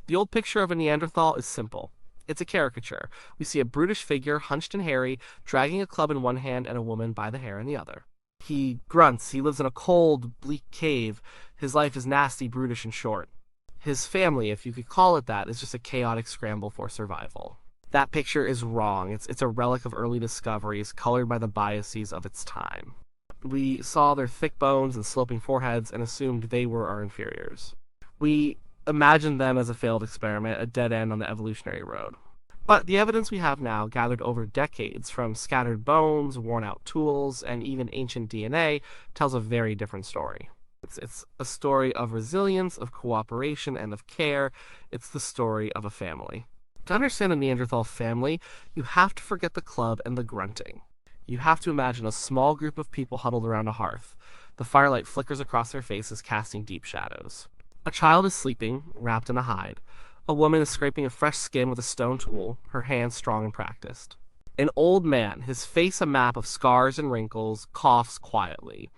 The old picture of a Neanderthal is simple. It's a caricature. We see a brutish figure, hunched and hairy, dragging a club in one hand and a woman by the hair in the other. He grunts. He lives in a cold, bleak cave. His life is nasty, brutish, and short. His family, if you could call it that, is just a chaotic scramble for survival. That picture is wrong. It's a relic of early discoveries, colored by the biases of its time. We saw their thick bones and sloping foreheads and assumed they were our inferiors. We imagined them as a failed experiment, a dead end on the evolutionary road. But the evidence we have now, gathered over decades from scattered bones, worn out tools, and even ancient DNA, tells a very different story. It's a story of resilience, of cooperation, and of care. It's the story of a family. To understand a Neanderthal family, you have to forget the club and the grunting. You have to imagine a small group of people huddled around a hearth. The firelight flickers across their faces, casting deep shadows. A child is sleeping, wrapped in a hide. A woman is scraping a fresh skin with a stone tool, her hands strong and practiced. An old man, his face a map of scars and wrinkles, coughs quietly.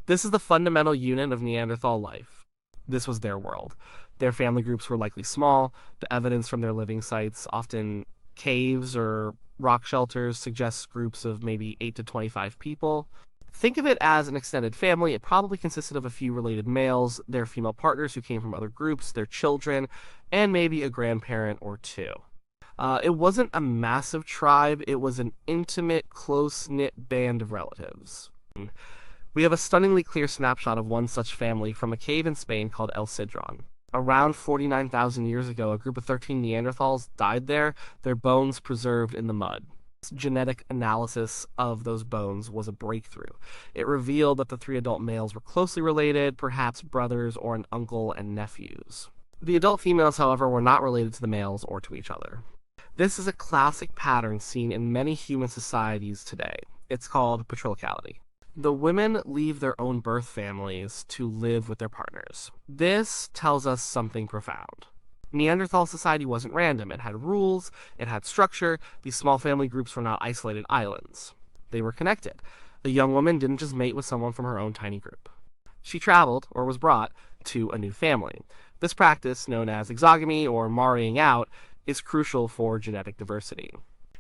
This is the fundamental unit of Neanderthal life. This was their world. Their family groups were likely small. The evidence from their living sites, often caves or rock shelters, suggests groups of maybe 8 to 25 people. Think of it as an extended family. It probably consisted of a few related males, their female partners who came from other groups, their children, and maybe a grandparent or two. It wasn't a massive tribe, it was an intimate, close-knit band of relatives. We have a stunningly clear snapshot of one such family from a cave in Spain called El Sidron. Around 49,000 years ago, a group of 13 Neanderthals died there, their bones preserved in the mud. Genetic analysis of those bones was a breakthrough. It revealed that the three adult males were closely related, perhaps brothers or an uncle and nephews. The adult females, however, were not related to the males or to each other. This is a classic pattern seen in many human societies today. It's called patriarchality. The women leave their own birth families to live with their partners. This tells us something profound. Neanderthal society wasn't random. It had rules, it had structure. These small family groups were not isolated islands. They were connected. A young woman didn't just mate with someone from her own tiny group. She traveled, or was brought, to a new family. This practice, known as exogamy or marrying out, is crucial for genetic diversity.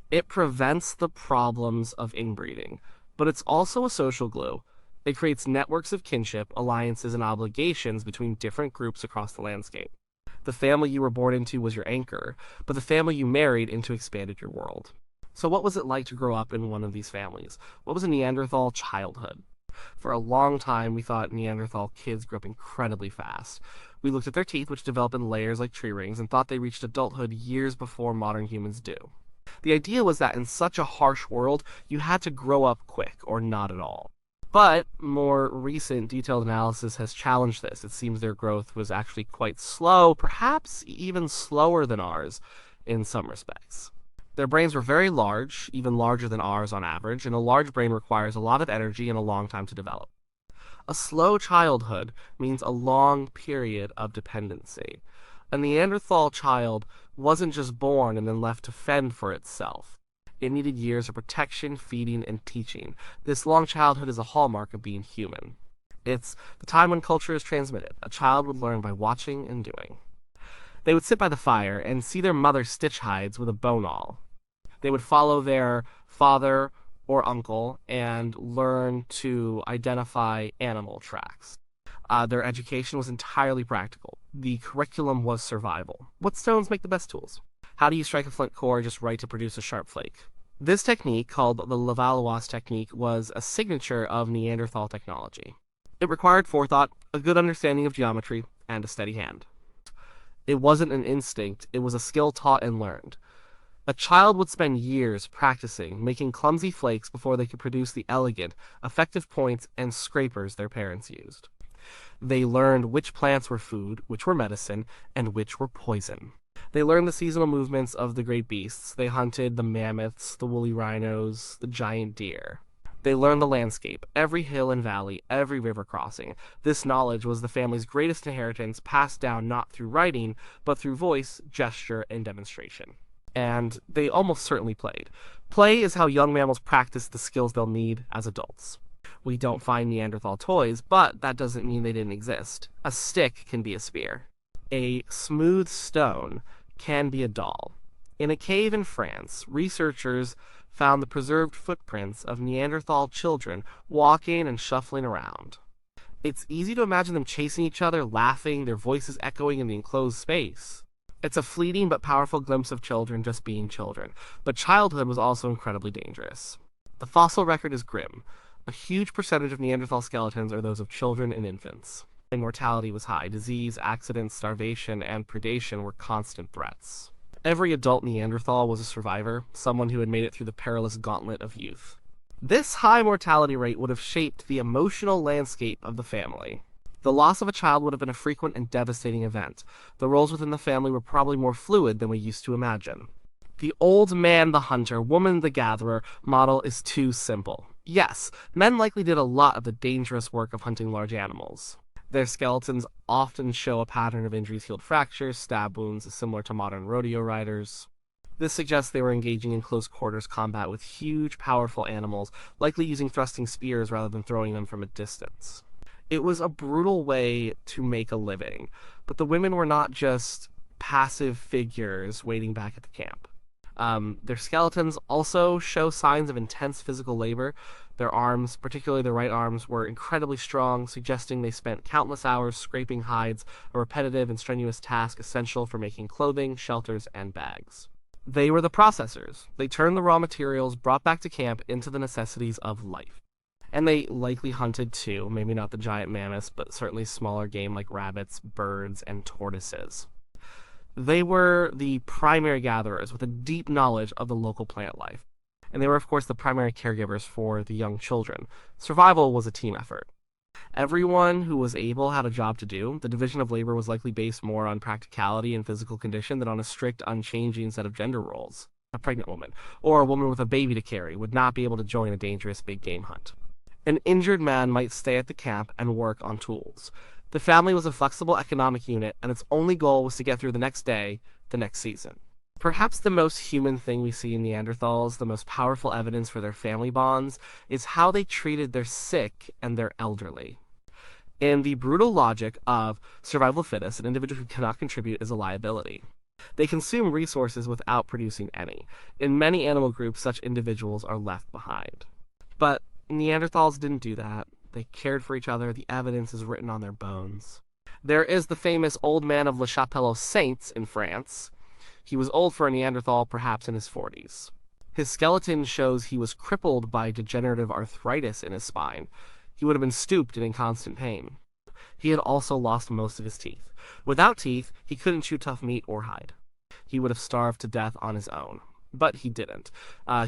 It prevents the problems of inbreeding, but it's also a social glue. It creates networks of kinship, alliances, and obligations between different groups across the landscape. The family you were born into was your anchor, but the family you married into expanded your world. So what was it like to grow up in one of these families? What was a Neanderthal childhood? For a long time, we thought Neanderthal kids grew up incredibly fast. We looked at their teeth, which develop in layers like tree rings, and thought they reached adulthood years before modern humans do. The idea was that in such a harsh world, you had to grow up quick, or not at all. But more recent detailed analysis has challenged this. It seems their growth was actually quite slow, perhaps even slower than ours in some respects. Their brains were very large, even larger than ours on average, and a large brain requires a lot of energy and a long time to develop. A slow childhood means a long period of dependency. A Neanderthal child wasn't just born and then left to fend for itself. It needed years of protection, feeding, and teaching. This long childhood is a hallmark of being human. It's the time when culture is transmitted. A child would learn by watching and doing. They would sit by the fire and see their mother stitch hides with a bone awl. They would follow their father or uncle and learn to identify animal tracks. Their education was entirely practical. The curriculum was survival. What stones make the best tools? How do you strike a flint core just right to produce a sharp flake? This technique, called the Levallois technique, was a signature of Neanderthal technology. It required forethought, a good understanding of geometry, and a steady hand. It wasn't an instinct, it was a skill taught and learned. A child would spend years practicing, making clumsy flakes before they could produce the elegant, effective points and scrapers their parents used. They learned which plants were food, which were medicine, and which were poison. They learned the seasonal movements of the great beasts. They hunted the mammoths, the woolly rhinos, the giant deer. They learned the landscape, every hill and valley, every river crossing. This knowledge was the family's greatest inheritance, passed down not through writing, but through voice, gesture, and demonstration. And they almost certainly played. Play is how young mammals practice the skills they'll need as adults. We don't find Neanderthal toys, but that doesn't mean they didn't exist. A stick can be a spear. A smooth stone can be a doll. In a cave in France, researchers found the preserved footprints of Neanderthal children walking and shuffling around. It's easy to imagine them chasing each other, laughing, their voices echoing in the enclosed space. It's a fleeting but powerful glimpse of children just being children, but childhood was also incredibly dangerous. The fossil record is grim. A huge percentage of Neanderthal skeletons are those of children and infants. Mortality was high. Disease, accidents, starvation, and predation were constant threats. Every adult Neanderthal was a survivor, someone who had made it through the perilous gauntlet of youth. This high mortality rate would have shaped the emotional landscape of the family. The loss of a child would have been a frequent and devastating event. The roles within the family were probably more fluid than we used to imagine. The old man the hunter, woman the gatherer model is too simple. Yes, men likely did a lot of the dangerous work of hunting large animals. Their skeletons often show a pattern of injuries, healed fractures, stab wounds, similar to modern rodeo riders. This suggests they were engaging in close quarters combat with huge, powerful animals, likely using thrusting spears rather than throwing them from a distance. It was a brutal way to make a living, but the women were not just passive figures waiting back at the camp. Their skeletons also show signs of intense physical labor. Their arms, particularly their right arms, were incredibly strong, suggesting they spent countless hours scraping hides, a repetitive and strenuous task essential for making clothing, shelters, and bags. They were the processors. They turned the raw materials brought back to camp into the necessities of life. And they likely hunted too, maybe not the giant mammoths, but certainly smaller game like rabbits, birds, and tortoises. They were the primary gatherers with a deep knowledge of the local plant life. And they were, of course, the primary caregivers for the young children. Survival was a team effort. Everyone who was able had a job to do. The division of labor was likely based more on practicality and physical condition than on a strict, unchanging set of gender roles. A pregnant woman, or a woman with a baby to carry, would not be able to join a dangerous big game hunt. An injured man might stay at the camp and work on tools. The family was a flexible economic unit, and its only goal was to get through the next day, the next season. Perhaps the most human thing we see in Neanderthals, the most powerful evidence for their family bonds, is how they treated their sick and their elderly. In the brutal logic of survival of the fittest, an individual who cannot contribute is a liability. They consume resources without producing any. In many animal groups, such individuals are left behind. But Neanderthals didn't do that. They cared for each other. The evidence is written on their bones. There is the famous old man of La Chapelle-aux-Saints in France. He was old for a Neanderthal, perhaps in his 40s. His skeleton shows he was crippled by degenerative arthritis in his spine. He would have been stooped and in constant pain. He had also lost most of his teeth. Without teeth, he couldn't chew tough meat or hide. He would have starved to death on his own. But he didn't.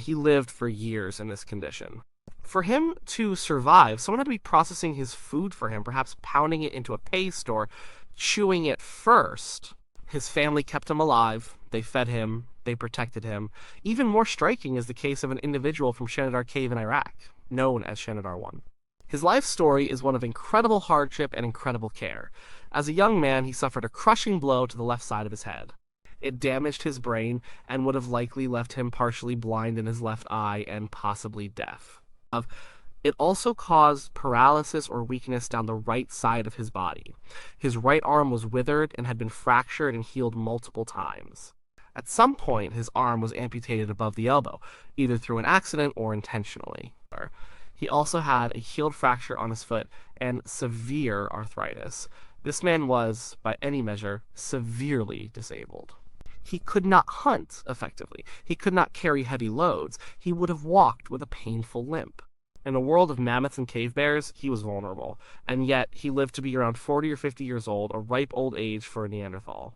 He lived for years in this condition. For him to survive, someone had to be processing his food for him, perhaps pounding it into a paste or chewing it first. His family kept him alive. They fed him. They protected him. Even more striking is the case of an individual from Shanidar Cave in Iraq, known as Shanidar I. His life story is one of incredible hardship and incredible care. As a young man, he suffered a crushing blow to the left side of his head. It damaged his brain and would have likely left him partially blind in his left eye and possibly deaf. It also caused paralysis or weakness down the right side of his body. His right arm was withered and had been fractured and healed multiple times. At some point, his arm was amputated above the elbow, either through an accident or intentionally. He also had a healed fracture on his foot and severe arthritis. This man was, by any measure, severely disabled. He could not hunt effectively. He could not carry heavy loads. He would have walked with a painful limp. In a world of mammoths and cave bears, he was vulnerable, and yet he lived to be around 40 or 50 years old, a ripe old age for a Neanderthal.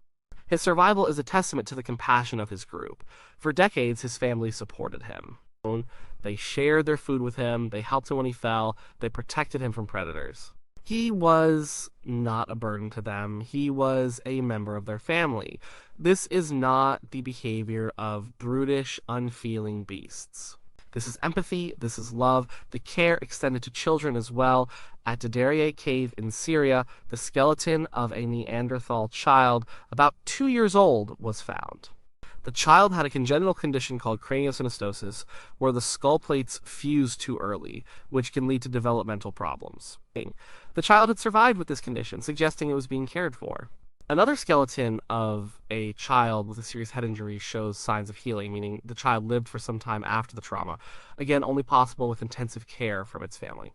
His survival is a testament to the compassion of his group. For decades, his family supported him. They shared their food with him, they helped him when he fell, they protected him from predators. He was not a burden to them. He was a member of their family. This is not the behavior of brutish, unfeeling beasts. This is empathy, this is love, the care extended to children as well. At Dederia Cave in Syria, the skeleton of a Neanderthal child, about 2 years old, was found. The child had a congenital condition called craniosynostosis, where the skull plates fuse too early, which can lead to developmental problems. The child had survived with this condition, suggesting it was being cared for. Another skeleton of a child with a serious head injury shows signs of healing, meaning the child lived for some time after the trauma. Again, only possible with intensive care from its family.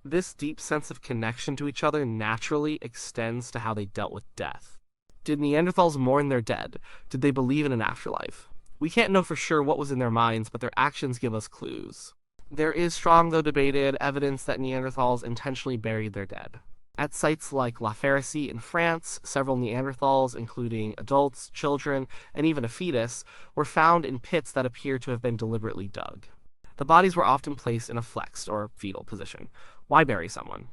This deep sense of connection to each other naturally extends to how they dealt with death. Did Neanderthals mourn their dead? Did they believe in an afterlife? We can't know for sure what was in their minds, but their actions give us clues. There is strong, though debated, evidence that Neanderthals intentionally buried their dead. At sites like La Pharisee in France, several Neanderthals, including adults, children, and even a fetus, were found in pits that appear to have been deliberately dug. The bodies were often placed in a flexed or fetal position. Why bury someone?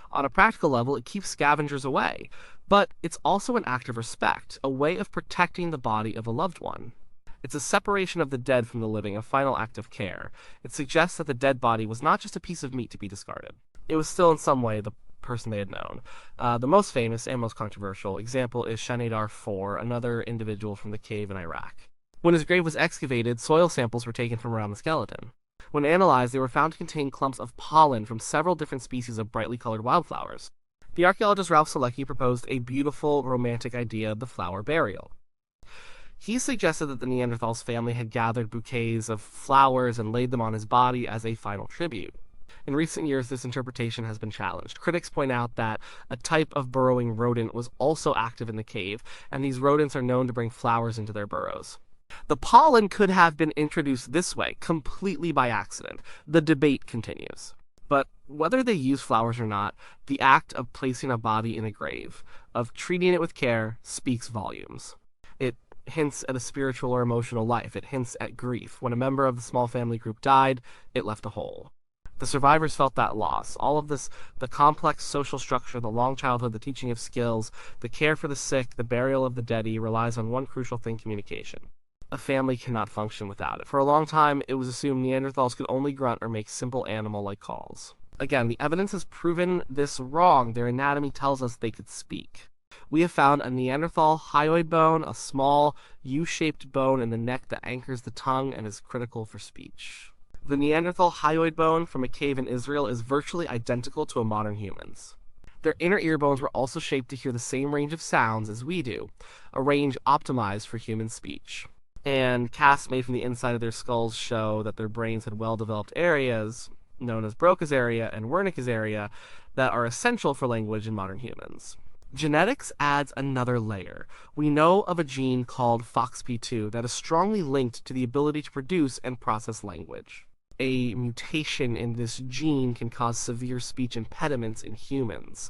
On a practical level, it keeps scavengers away, but it's also an act of respect, a way of protecting the body of a loved one. It's a separation of the dead from the living, a final act of care. It suggests that the dead body was not just a piece of meat to be discarded. It was still in some way the person they had known. The most famous and most controversial example is Shanidar IV, another individual from the cave in Iraq. When his grave was excavated, soil samples were taken from around the skeleton. When analyzed, they were found to contain clumps of pollen from several different species of brightly colored wildflowers. The archaeologist Ralph Selecki proposed a beautiful, romantic idea of the flower burial. He suggested that the Neanderthals' family had gathered bouquets of flowers and laid them on his body as a final tribute. In recent years, this interpretation has been challenged. Critics point out that a type of burrowing rodent was also active in the cave, and these rodents are known to bring flowers into their burrows. The pollen could have been introduced this way, completely by accident. The debate continues. But whether they use flowers or not, the act of placing a body in a grave, of treating it with care, speaks volumes. It hints at a spiritual or emotional life. It hints at grief. When a member of the small family group died, it left a hole. The survivors felt that loss. All of this, the complex social structure, the long childhood, the teaching of skills, the care for the sick, the burial of the dead, relies on one crucial thing: communication. A family cannot function without it. For a long time, it was assumed Neanderthals could only grunt or make simple animal-like calls. Again, the evidence has proven this wrong. Their anatomy tells us they could speak. We have found a Neanderthal hyoid bone, a small U-shaped bone in the neck that anchors the tongue and is critical for speech. The Neanderthal hyoid bone from a cave in Israel is virtually identical to a modern human's. Their inner ear bones were also shaped to hear the same range of sounds as we do, a range optimized for human speech. And casts made from the inside of their skulls show that their brains had well-developed areas, known as Broca's area and Wernicke's area, that are essential for language in modern humans. Genetics adds another layer. We know of a gene called FOXP2 that is strongly linked to the ability to produce and process language. A mutation in this gene can cause severe speech impediments in humans.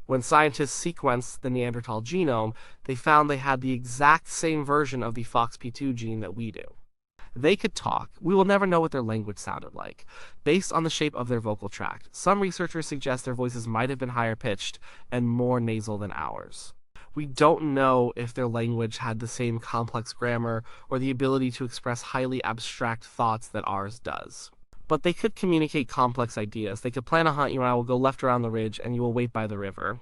When scientists sequenced the Neanderthal genome, they found they had the exact same version of the FOXP2 gene that we do. They could talk. We will never know what their language sounded like. Based on the shape of their vocal tract, some researchers suggest their voices might have been higher pitched and more nasal than ours. We don't know if their language had the same complex grammar or the ability to express highly abstract thoughts that ours does. But they could communicate complex ideas. They could plan a hunt. You and I will go left around the ridge, and you will wait by the river.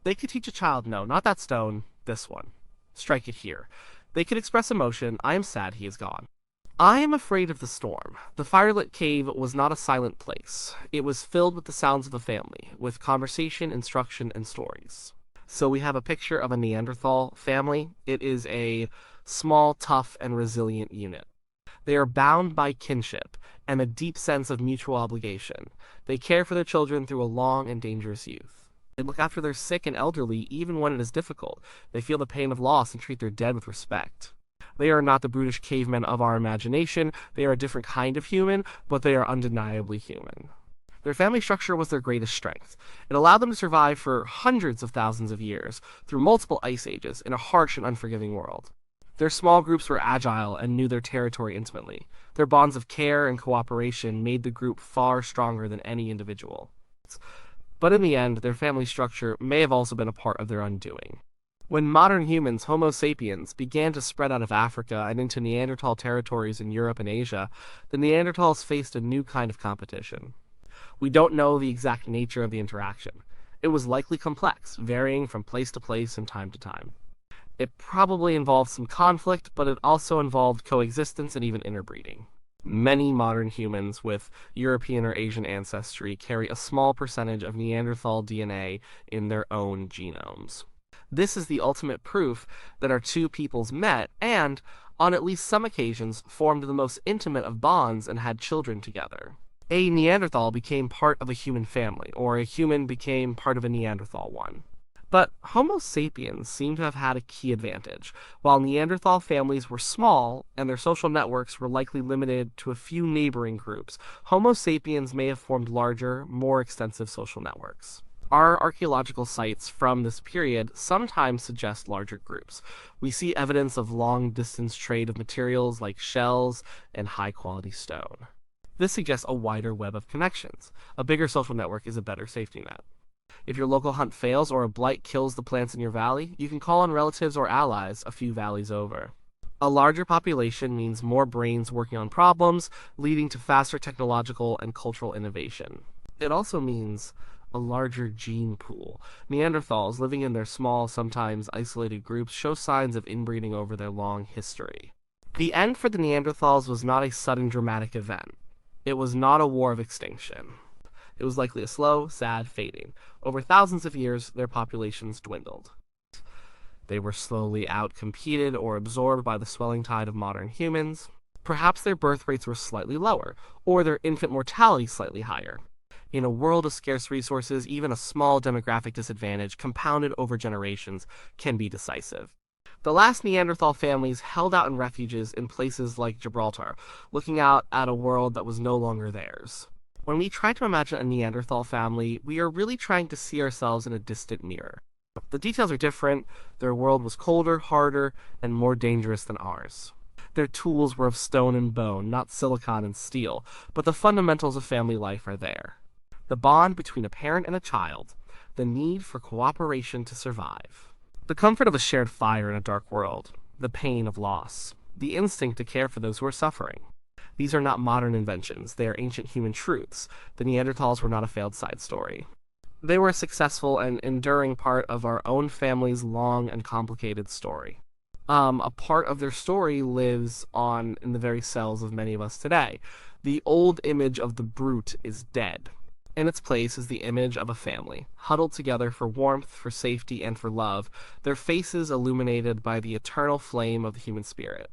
They could teach a child, no, not that stone, this one. Strike it here. They could express emotion. I am sad he is gone. I am afraid of the storm. The firelit cave was not a silent place. It was filled with the sounds of a family, with conversation, instruction, and stories. So we have a picture of a Neanderthal family. It is a small, tough, and resilient unit. They are bound by kinship and a deep sense of mutual obligation. They care for their children through a long and dangerous youth. They look after their sick and elderly even when it is difficult. They feel the pain of loss and treat their dead with respect. They are not the brutish cavemen of our imagination. They are a different kind of human, but they are undeniably human. Their family structure was their greatest strength. It allowed them to survive for hundreds of thousands of years, through multiple ice ages, in a harsh and unforgiving world. Their small groups were agile and knew their territory intimately. Their bonds of care and cooperation made the group far stronger than any individual. But in the end, their family structure may have also been a part of their undoing. When modern humans, Homo sapiens, began to spread out of Africa and into Neanderthal territories in Europe and Asia, the Neanderthals faced a new kind of competition. We don't know the exact nature of the interaction. It was likely complex, varying from place to place and time to time. It probably involved some conflict, but it also involved coexistence and even interbreeding. Many modern humans with European or Asian ancestry carry a small percentage of Neanderthal DNA in their own genomes. This is the ultimate proof that our two peoples met and, on at least some occasions, formed the most intimate of bonds and had children together. A Neanderthal became part of a human family, or a human became part of a Neanderthal one. But Homo sapiens seem to have had a key advantage. While Neanderthal families were small and their social networks were likely limited to a few neighboring groups, Homo sapiens may have formed larger, more extensive social networks. Our archaeological sites from this period sometimes suggest larger groups. We see evidence of long-distance trade of materials like shells and high-quality stone. This suggests a wider web of connections. A bigger social network is a better safety net. If your local hunt fails or a blight kills the plants in your valley, you can call on relatives or allies a few valleys over. A larger population means more brains working on problems, leading to faster technological and cultural innovation. It also means a larger gene pool. Neanderthals living in their small, sometimes isolated groups show signs of inbreeding over their long history. The end for the Neanderthals was not a sudden dramatic event. It was not a war of extinction. It was likely a slow, sad fading. Over thousands of years, their populations dwindled. They were slowly outcompeted or absorbed by the swelling tide of modern humans. Perhaps their birth rates were slightly lower, or their infant mortality slightly higher. In a world of scarce resources, even a small demographic disadvantage compounded over generations can be decisive. The last Neanderthal families held out in refuges in places like Gibraltar, looking out at a world that was no longer theirs. When we try to imagine a Neanderthal family, we are really trying to see ourselves in a distant mirror. The details are different. Their world was colder, harder, and more dangerous than ours. Their tools were of stone and bone, not silicon and steel, but the fundamentals of family life are there. The bond between a parent and a child, the need for cooperation to survive. The comfort of a shared fire in a dark world, the pain of loss, the instinct to care for those who are suffering. These are not modern inventions, they are ancient human truths. The Neanderthals were not a failed side story. They were a successful and enduring part of our own family's long and complicated story. A part of their story lives on in the very cells of many of us today. The old image of the brute is dead. In its place is the image of a family, huddled together for warmth, for safety, and for love, their faces illuminated by the eternal flame of the human spirit.